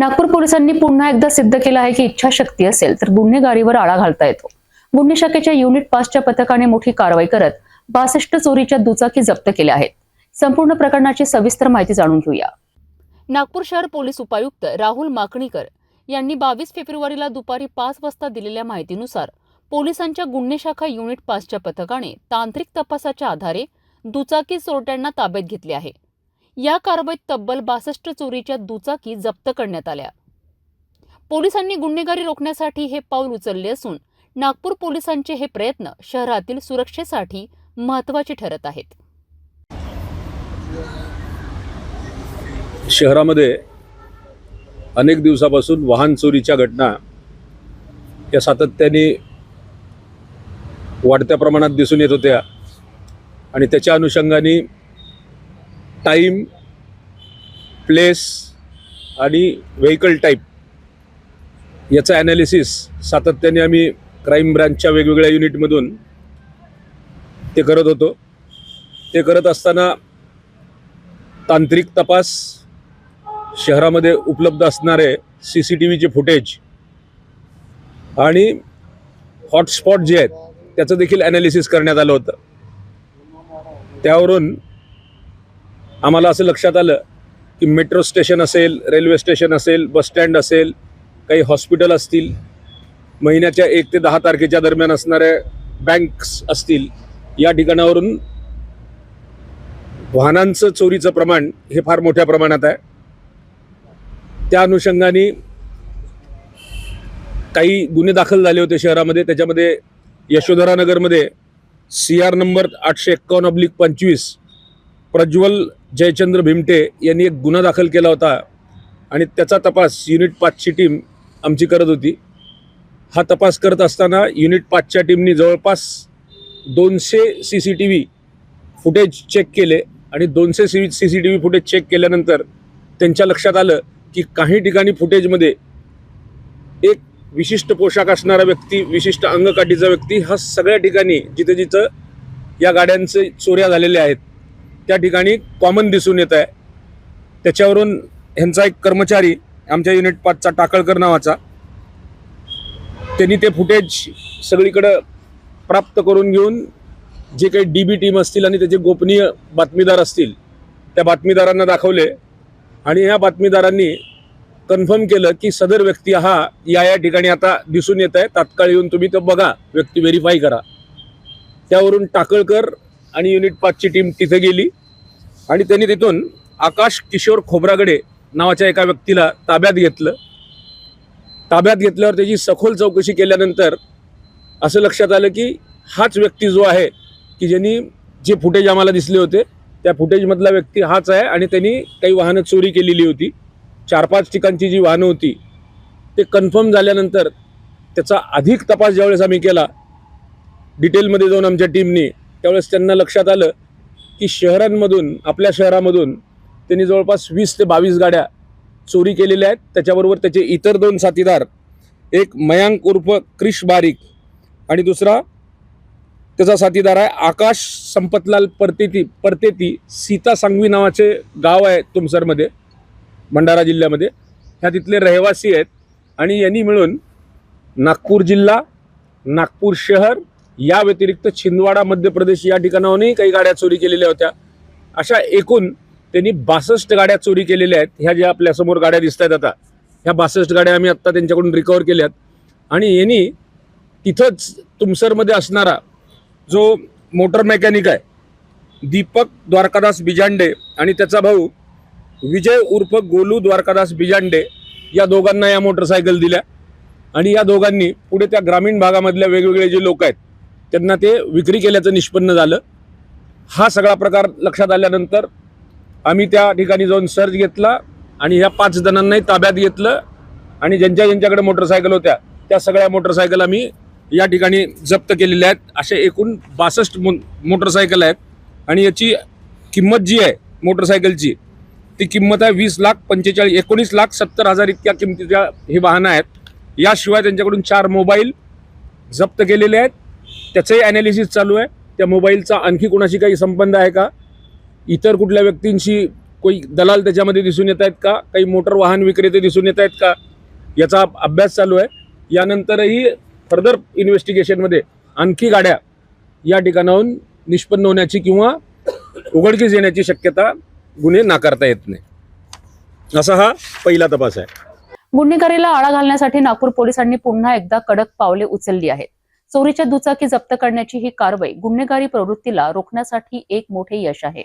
नागपूर पोलिसांनी पुन्हा एकदा सिद्ध केलं आहे की इच्छाशक्ती असेल तर गुन्हेगारीवर आळा घालता येतो। गुन्हे शाखेच्या युनिट 5च्या पथकाने मोठी कारवाई करत 62 चोरीच्या दुचाकी जप्त केल्या आहेत। संपूर्ण प्रकरणाची सविस्तर माहिती जाणून घेऊया। नागपूर शहर पोलीस उपायुक्त राहुल माकणीकर यांनी 22 फेब्रुवारीला दुपारी 5 वाजता दिलेल्या माहितीनुसार पोलिसांच्या गुन्हे शाखा युनिट 5च्या पथकाने तांत्रिक तपासाच्या आधारे दुचाकी चोरट्यांना ताब्यात घेतले आहे। या कारवाईत तब्बल 62 चोरीच्या दुचाकी जप्त करण्यात आल्या। पोलिसांनी गुन्हेगारी रोखण्यासाठी हे पाऊल उचलले असून नागपूर पोलिसांचे हे प्रयत्न शहरातील सुरक्षेसाठी महत्त्वाचे ठरत आहेत। शहरामध्ये अनेक दिवसापासून वाहन चोरीच्या घटना या सातत्याने वाढत्या प्रमाणात दिसून येत होत्या आणि त्याच्या अनुषंगाने टाइम, प्लेस आणि व्हेकल टाईप याचा ॲनालिसिस सातत्याने आम्ही क्राईम ब्रांचच्या वेगवेगळ्या युनिटमधून ते करत होतो। ते करत असताना तांत्रिक तपास, शहरामध्ये उपलब्ध असणारे CCTVचे फुटेज आणि हॉटस्पॉट जे आहेत त्याचं देखील ॲनालिसिस करण्यात आलं होतं। त्यावरून आम्हाला असं लक्षात आलं की मेट्रो स्टेशन असेल, रेल्वे स्टेशन असेल, बस स्टँड असेल, काही हॉस्पिटल असतील, महिन्याच्या 1 ते 10 तारखेच्या दरम्यान असणाऱ्या बँक्स असतील, या ठिकाणावरून वाहनांचं चोरीचं प्रमाण हे फार मोठ्या प्रमाणात आहे। त्या अनुषंगाने काही गुन्हे दाखल झाले होते शहरामध्ये। त्याच्यामध्ये यशोधरा नगरमध्ये CR नंबर 851/25 प्रज्वल जयचंद्र भीमटे यांनी एक गुन्हा दाखल केला होता आणि त्याचा तपास युनिट 5ची टीम आमची करत होती। हा तपास करत असताना युनिट 5च्या टीमनी जवळपास 200 CCTV फुटेज चेक केले आणि 200 CCTV फुटेज चेक केल्यानंतर त्यांच्या लक्षात आलं की काही ठिकाणी फुटेजमध्ये एक विशिष्ट पोशाख असणारा व्यक्ती, विशिष्ट अंगकाठीचा व्यक्ती हा सगळ्या ठिकाणी जिथे जिथं या गाड्यांचे चोऱ्या झालेल्या आहेत त्या ठिकाणी कॉमन दिसून येत आहे। त्याच्यावरून ह्यांचा एक कर्मचारी आमच्या युनिट 5चा टाकळकर नावाचा, त्यांनी ते फुटेज सगळीकडे प्राप्त करून घेऊन जे काही DB टीम असतील आणि त्याचे गोपनीय बातमीदार असतील त्या बातमीदारांना दाखवले आणि या बातमीदारांनी कन्फर्म केलं की सदर व्यक्ती हा या ठिकाणी आता दिसून येत आहे, तात्काळ येऊन तुम्ही तो बघा, व्यक्ती व्हेरीफाय करा। त्यावरून टाकळकर आणि युनिट 5ची टीम तिथे गेली आणि त्यांनी तिथून आकाश किशोर खोब्रागडे नावाच्या एका व्यक्तीला ताब्यात घेतलं। ताब्यात घेतल्यावर त्याची सखोल चौकशी केल्यानंतर असं लक्षात आलं की हाच व्यक्ती जो आहे की ज्यांनी जे फुटेज आम्हाला दिसले होते त्या फुटेजमधला व्यक्ती हाच आहे आणि त्यांनी काही वाहनं चोरी केलेली होती। 4-5 ठिकाणची जी वाहनं होती ते कन्फर्म झाल्यानंतर त्याचा अधिक तपास ज्यावेळेस आम्ही केला डिटेलमध्ये जाऊन आमच्या टीमनी, त्यावेळेस त्यांना लक्षात आलं की शहरांमधून, आपल्या शहरामधून त्यांनी जवळपास 20 ते 22 गाड्या चोरी केलेल्या आहेत। त्याच्याबरोबर त्याचे इतर 2 साथीदार, एक मयांक उर्फ क्रिश बारीक आणि दुसरा त्याचा साथीदार आहे आकाश संपतलाल परतेती, सीता सांगवी नावाचे गाव आहे तुमसरमध्ये, भंडारा जिल्ह्यामध्ये, ह्या तिथले रहिवासी आहेत आणि यांनी मिळून नागपूर जिल्हा, नागपूर शहर या व्यतिरिक्त छिंदवाडा मध्य प्रदेश या ठिकाणाहूनही काही गाड्या चोरी केलेल्या होत्या। अशा एकूण त्यांनी 62 गाड्या चोरी केलेल्या आहेत। ह्या ज्या आपल्यासमोर गाड्या दिसत आहेत आता, ह्या 62 गाड्या आम्ही आत्ता त्यांच्याकडून रिकवर केल्यात आणि यांनी तिथंच तुमसरमध्ये असणारा जो मोटर मेकॅनिक आहे दीपक द्वारकादास बिजांडे आणि त्याचा भाऊ विजय उर्फ गोलू द्वारकादास बिजांडे, या दोघांना या मोटरसायकल दिल्या आणि या दोघांनी पुढे त्या ग्रामीण भागामधल्या वेगवेगळे जे लोक आहेत त्यांना ते विक्री केल्याचं निष्पन्न झालं। हा सगळा प्रकार लक्षात आल्यानंतर आम्ही त्या ठिकाणी जाऊन सर्च घेतला आणि ह्या 5 जणांनाही ताब्यात घेतलं आणि ज्यांच्याकडे मोटरसायकल होत्या त्या सगळ्या मोटरसायकल आम्ही या ठिकाणी जप्त केलेल्या आहेत। असे एकूण 62 मोटरसायकल आहेत आणि याची किंमत जी आहे मोटरसायकलची ती किंमत आहे 19,70,000 इतक्या किमतीच्या ही वाहनं आहेत। याशिवाय त्यांच्याकडून 4 मोबाईल जप्त केलेले आहेत, त्याचंही ॲनालिसिस चालू आहे। त्या मोबाईलचा आणखी कोणाशी काही संबंध आहे का, इतर कुठल्या व्यक्तींशी कोई दलाल त्याच्यामध्ये दिसून येत आहेत का, काही मोटर वाहन विक्रेते दिसून येत आहेत का, याचा अभ्यास चालू आहे. यानंतरही फर्दर इन्व्हेस्टिगेशनमध्ये आणखी गाड्या या ठिकाणाहून निष्पन्न होण्याची किंवा उघडकीस येण्याची शक्यता गुन्हे नाकारता येत नाही. असा हा पहिला तपास आहे. गुन्हेगारीला आळा घालण्यासाठी नागपूर पोलिसांनी पुन्हा एकदा कडक पावले उचलली आहेत. चोरीच्या दुचाकी जप्त करण्याची ही कारवाई गुन्हेगारी प्रवृत्तीला रोखण्यासाठी एक मोठे यश आहे.